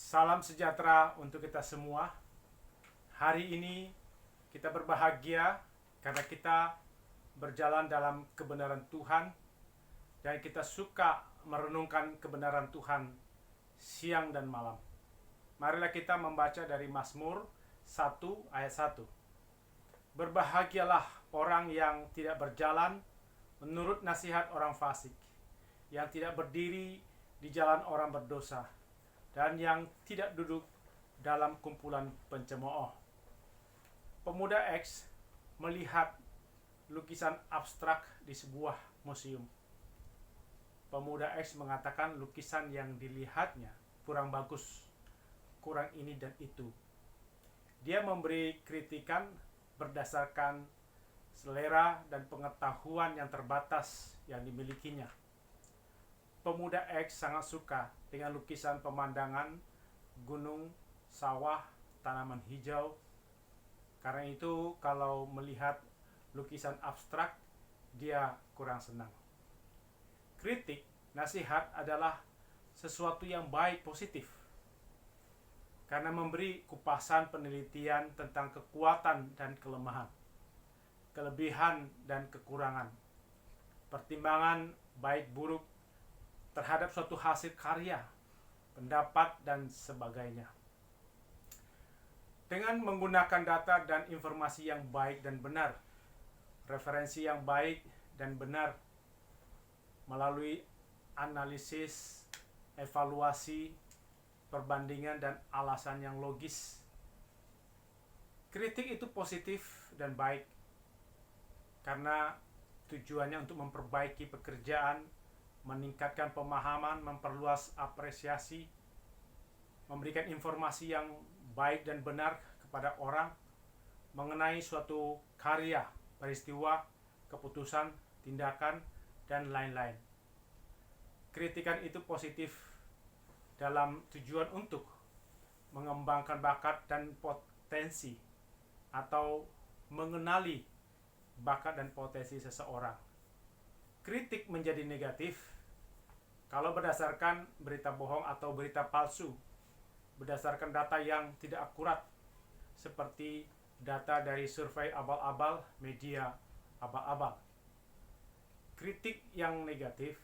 Salam sejahtera untuk kita semua. Hari ini kita berbahagia karena kita berjalan dalam kebenaran Tuhan dan kita suka merenungkan kebenaran Tuhan siang dan malam. Marilah kita membaca dari Mazmur 1 ayat 1. Berbahagialah orang yang tidak berjalan menurut nasihat orang fasik, yang tidak berdiri di jalan orang berdosa, dan yang tidak duduk dalam kumpulan pencemooh. Pemuda X melihat lukisan abstrak di sebuah museum. Pemuda X mengatakan lukisan yang dilihatnya kurang bagus, kurang ini dan itu. Dia memberi kritikan berdasarkan selera dan pengetahuan yang terbatas yang dimilikinya. Pemuda X sangat suka dengan lukisan pemandangan gunung, sawah, tanaman hijau. Karena itu kalau melihat lukisan abstrak, dia kurang senang. Kritik, nasihat adalah sesuatu yang baik, positif. Karena memberi kupasan penelitian tentang kekuatan dan kelemahan, kelebihan dan kekurangan, pertimbangan baik buruk terhadap suatu hasil karya, pendapat, dan sebagainya. Dengan menggunakan data dan informasi yang baik dan benar, referensi yang baik dan benar, melalui analisis, evaluasi, perbandingan, dan alasan yang logis. Kritik itu positif dan baik, karena tujuannya untuk memperbaiki pekerjaan, meningkatkan pemahaman, memperluas apresiasi, memberikan informasi yang baik dan benar kepada orang mengenai suatu karya, peristiwa, keputusan, tindakan, dan lain-lain. Kritikan itu positif dalam tujuan untuk mengembangkan bakat dan potensi atau mengenali bakat dan potensi seseorang. Kritik menjadi negatif kalau berdasarkan berita bohong atau berita palsu, berdasarkan data yang tidak akurat, seperti data dari survei abal-abal, media abal-abal. Kritik yang negatif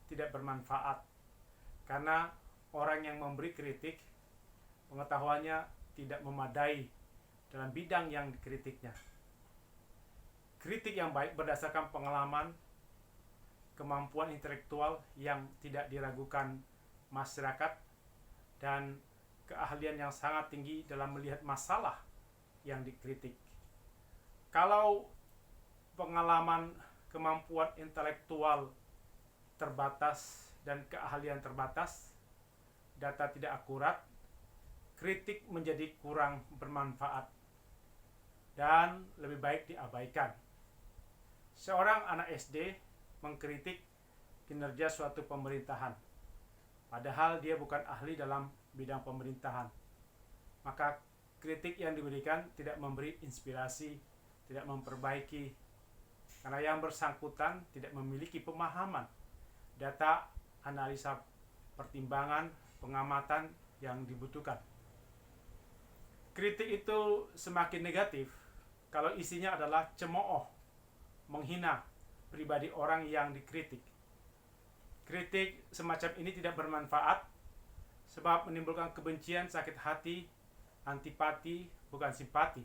tidak bermanfaat, karena orang yang memberi kritik, pengetahuannya tidak memadai dalam bidang yang dikritiknya. Kritik yang baik berdasarkan pengalaman, kemampuan intelektual yang tidak diragukan masyarakat, dan keahlian yang sangat tinggi dalam melihat masalah yang dikritik. Kalau pengalaman, kemampuan intelektual terbatas dan keahlian terbatas, data tidak akurat, kritik menjadi kurang bermanfaat dan lebih baik diabaikan. Seorang anak SD mengkritik kinerja suatu pemerintahan, padahal dia bukan ahli dalam bidang pemerintahan. Maka kritik yang diberikan tidak memberi inspirasi, tidak memperbaiki, karena yang bersangkutan tidak memiliki pemahaman, data, analisa, pertimbangan, pengamatan yang dibutuhkan. Kritik itu semakin negatif kalau isinya adalah cemooh, menghina pribadi orang yang dikritik. Kritik semacam ini tidak bermanfaat sebab menimbulkan kebencian, sakit hati, antipati, bukan simpati.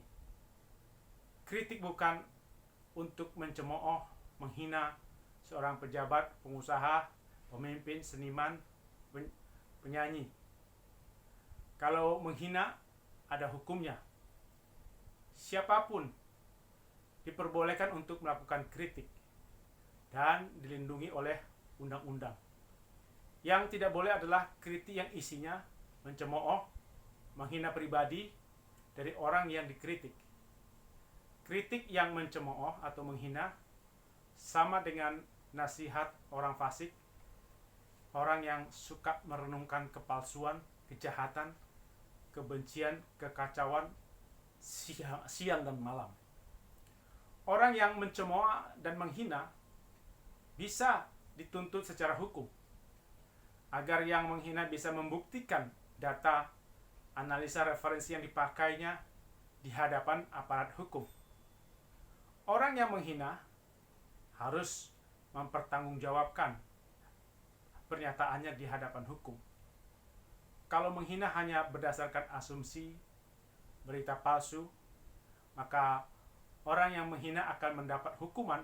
Kritik bukan untuk mencemooh, menghina seorang pejabat, pengusaha, pemimpin, seniman, penyanyi. Kalau menghina, ada hukumnya. Siapapun diperbolehkan untuk melakukan kritik dan dilindungi oleh undang-undang. Yang tidak boleh adalah kritik yang isinya mencemooh, menghina pribadi dari orang yang dikritik. Kritik yang mencemooh atau menghina sama dengan nasihat orang fasik, orang yang suka merenungkan kepalsuan, kejahatan, kebencian, kekacauan siang dan malam. Orang yang mencemooh dan menghina bisa dituntut secara hukum, agar yang menghina bisa membuktikan data, analisa referensi yang dipakainya di hadapan aparat hukum. Orang yang menghina harus mempertanggungjawabkan pernyataannya di hadapan hukum. Kalau menghina hanya berdasarkan asumsi, berita palsu, maka orang yang menghina akan mendapat hukuman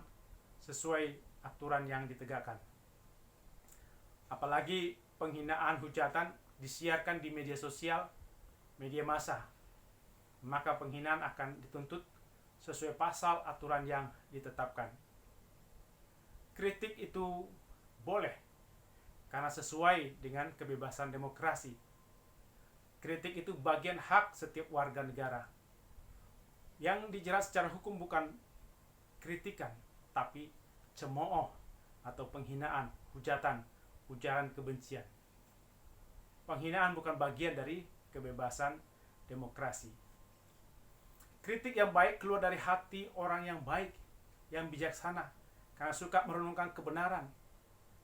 sesuai aturan yang ditegakkan. Apalagi penghinaan, hujatan disiarkan di media sosial, media massa, maka penghinaan akan dituntut sesuai pasal aturan yang ditetapkan. Kritik itu boleh karena sesuai dengan kebebasan demokrasi. Kritik itu bagian hak setiap warga negara. Yang dijerat secara hukum bukan kritikan, tapi cemooh atau penghinaan, hujatan, ujaran kebencian. Penghinaan bukan bagian dari kebebasan demokrasi. Kritik yang baik keluar dari hati orang yang baik, yang bijaksana, karena suka merenungkan kebenaran,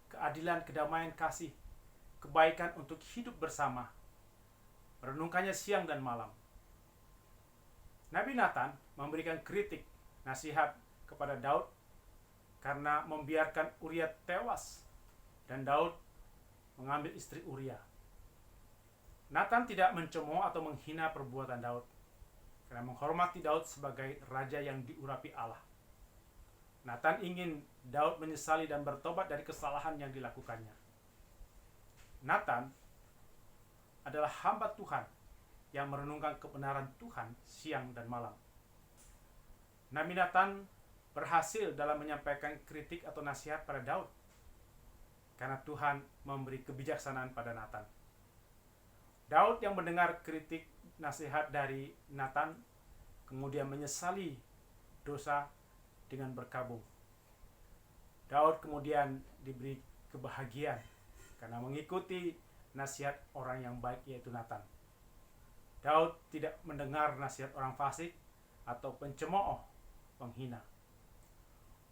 keadilan, kedamaian, kasih, kebaikan untuk hidup bersama. Merenungkannya siang dan malam. Nabi Nathan memberikan kritik, nasihat kepada Daud karena membiarkan Uria tewas dan Daud mengambil istri Uria. Nathan tidak mencemooh atau menghina perbuatan Daud karena menghormati Daud sebagai raja yang diurapi Allah. Nathan ingin Daud menyesali dan bertobat dari kesalahan yang dilakukannya. Nathan adalah hamba Tuhan yang merenungkan kebenaran Tuhan siang dan malam. Nabi Nathan berhasil dalam menyampaikan kritik atau nasihat pada Daud karena Tuhan memberi kebijaksanaan pada Nathan. Daud yang mendengar kritik nasihat dari Nathan kemudian menyesali dosa dengan berkabung. Daud kemudian diberi kebahagiaan karena mengikuti nasihat orang yang baik, yaitu Nathan. Daud tidak mendengar nasihat orang fasik atau pencemooh, penghina.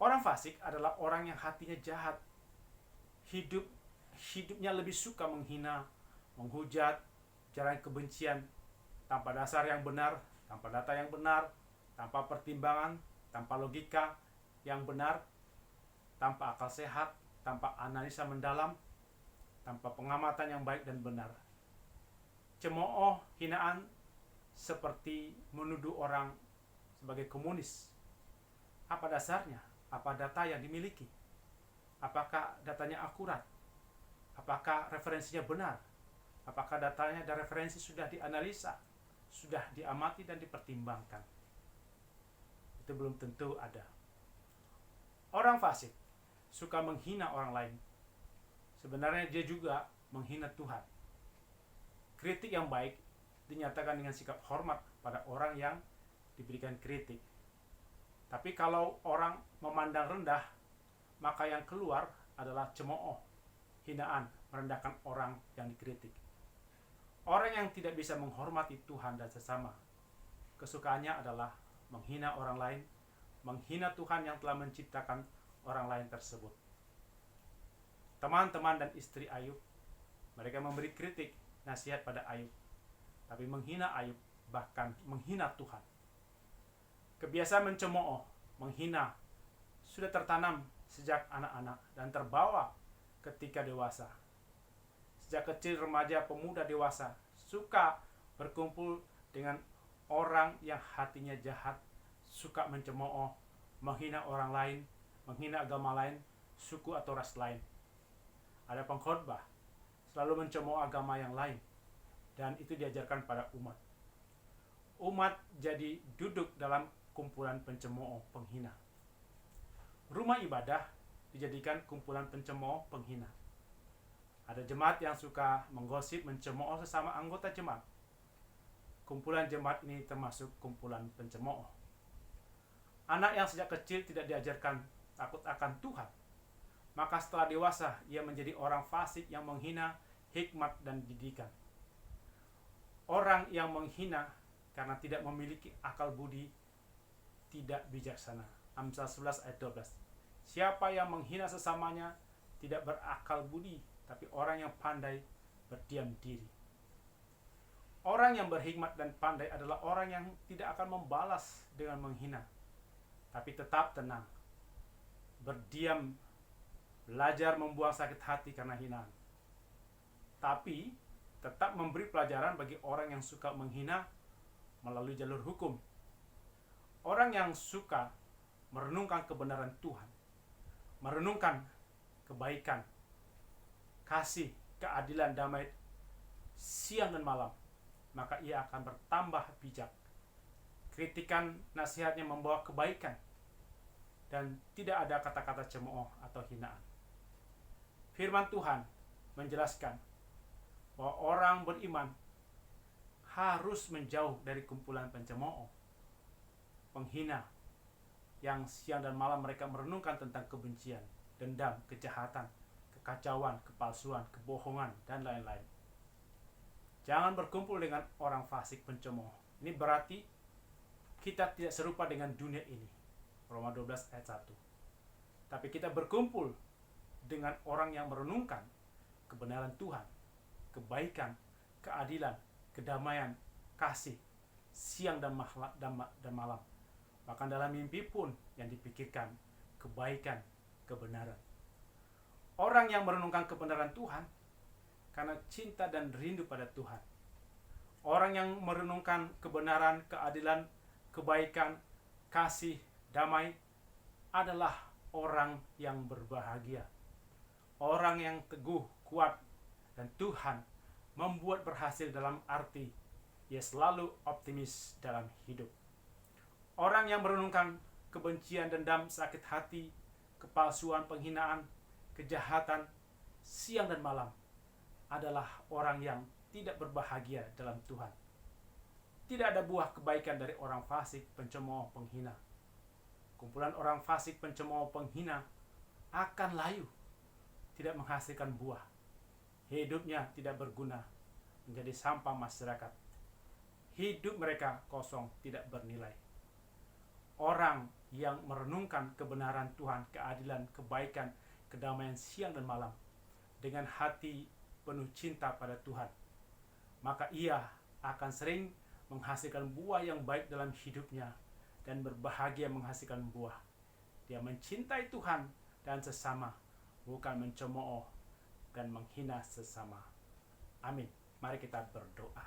Orang fasik adalah orang yang hatinya jahat. Hidupnya lebih suka menghina, menghujat, ujaran kebencian tanpa dasar yang benar, tanpa data yang benar, tanpa pertimbangan, tanpa logika yang benar, tanpa akal sehat, tanpa analisa mendalam, tanpa pengamatan yang baik dan benar. Cemooh, hinaan seperti menuduh orang sebagai komunis. Apa dasarnya? Apa data yang dimiliki? Apakah datanya akurat? Apakah referensinya benar? Apakah datanya dan referensi sudah dianalisa, sudah diamati dan dipertimbangkan? Itu belum tentu ada. Orang fasik suka menghina orang lain. Sebenarnya dia juga menghina Tuhan. Kritik yang baik dinyatakan dengan sikap hormat pada orang yang diberikan kritik. Tapi kalau orang memandang rendah, maka yang keluar adalah cemooh, hinaan, merendahkan orang yang dikritik. Orang yang tidak bisa menghormati Tuhan dan sesama, kesukaannya adalah menghina orang lain, menghina Tuhan yang telah menciptakan orang lain tersebut. Teman-teman dan istri Ayub, mereka memberi kritik, nasihat pada Ayub, tapi menghina Ayub, bahkan menghina Tuhan. Kebiasaan mencemooh, menghina sudah tertanam sejak anak-anak dan terbawa ketika dewasa. Sejak kecil, remaja, pemuda, dewasa suka berkumpul dengan orang yang hatinya jahat, suka mencemooh, menghina orang lain, menghina agama lain, suku atau ras lain. Ada pengkhotbah selalu mencemooh agama yang lain, dan itu diajarkan pada umat. Umat jadi duduk dalam kumpulan pencemooh, penghina. Rumah ibadah dijadikan kumpulan pencemooh, penghina. Ada jemaat yang suka menggosip, mencemooh sesama anggota jemaat. Kumpulan jemaat ini termasuk kumpulan pencemooh. Anak yang sejak kecil tidak diajarkan takut akan Tuhan, maka setelah dewasa ia menjadi orang fasik yang menghina hikmat dan didikan. Orang yang menghina karena tidak memiliki akal budi tidak bijaksana. Amsal 11 ayat 12. Siapa yang menghina sesamanya tidak berakal budi, tapi orang yang pandai berdiam diri. Orang yang berhikmat dan pandai adalah orang yang tidak akan membalas dengan menghina, tapi tetap tenang, berdiam, belajar membuang sakit hati karena hinaan. Tapi tetap memberi pelajaran bagi orang yang suka menghina melalui jalur hukum. Orang yang suka merenungkan kebenaran Tuhan, merenungkan kebaikan, kasih, keadilan, damai siang dan malam, maka ia akan bertambah bijak. Kritikan nasihatnya membawa kebaikan dan tidak ada kata-kata cemooh atau hinaan. Firman Tuhan menjelaskan bahwa orang beriman harus menjauh dari kumpulan pencemooh, penghina, yang siang dan malam mereka merenungkan tentang kebencian, dendam, kejahatan, kekacauan, kepalsuan, kebohongan, dan lain-lain. Jangan berkumpul dengan orang fasik pencemooh. Ini berarti kita tidak serupa dengan dunia ini. Roma 12 ayat 1. Tapi kita berkumpul dengan orang yang merenungkan kebenaran Tuhan, kebaikan, keadilan, kedamaian, kasih, siang dan malam. Bahkan dalam mimpi pun yang dipikirkan kebaikan, kebenaran. Orang yang merenungkan kebenaran Tuhan karena cinta dan rindu pada Tuhan. Orang yang merenungkan kebenaran, keadilan, kebaikan, kasih, damai adalah orang yang berbahagia. Orang yang teguh, kuat, dan Tuhan membuat berhasil dalam arti ia selalu optimis dalam hidup. Orang yang merenungkan kebencian, dendam, sakit hati, kepalsuan, penghinaan, kejahatan, siang dan malam adalah orang yang tidak berbahagia dalam Tuhan. Tidak ada buah kebaikan dari orang fasik, pencemooh, penghina. Kumpulan orang fasik, pencemooh, penghina akan layu, tidak menghasilkan buah. Hidupnya tidak berguna, menjadi sampah masyarakat. Hidup mereka kosong, tidak bernilai. Orang yang merenungkan kebenaran Tuhan, keadilan, kebaikan, kedamaian siang dan malam dengan hati penuh cinta pada Tuhan, maka ia akan sering menghasilkan buah yang baik dalam hidupnya dan berbahagia menghasilkan buah. Dia mencintai Tuhan dan sesama, bukan mencemooh dan menghina sesama. Amin. Mari kita berdoa.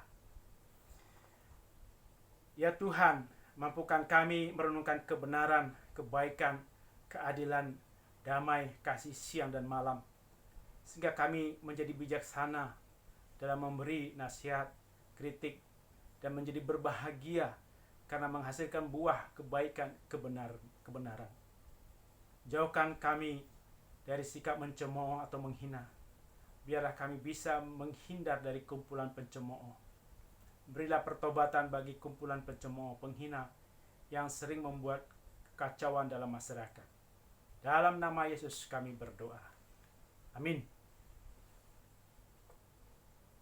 Ya Tuhan, mampukan kami merenungkan kebenaran, kebaikan, keadilan, damai, kasih siang dan malam, sehingga kami menjadi bijaksana dalam memberi nasihat, kritik, dan menjadi berbahagia karena menghasilkan buah kebaikan, kebenaran. Jauhkan kami dari sikap mencemooh atau menghina. Biarlah kami bisa menghindar dari kumpulan pencemooh. Berilah pertobatan bagi kumpulan pencemooh, penghina yang sering membuat kekacauan dalam masyarakat. Dalam nama Yesus kami berdoa. Amin.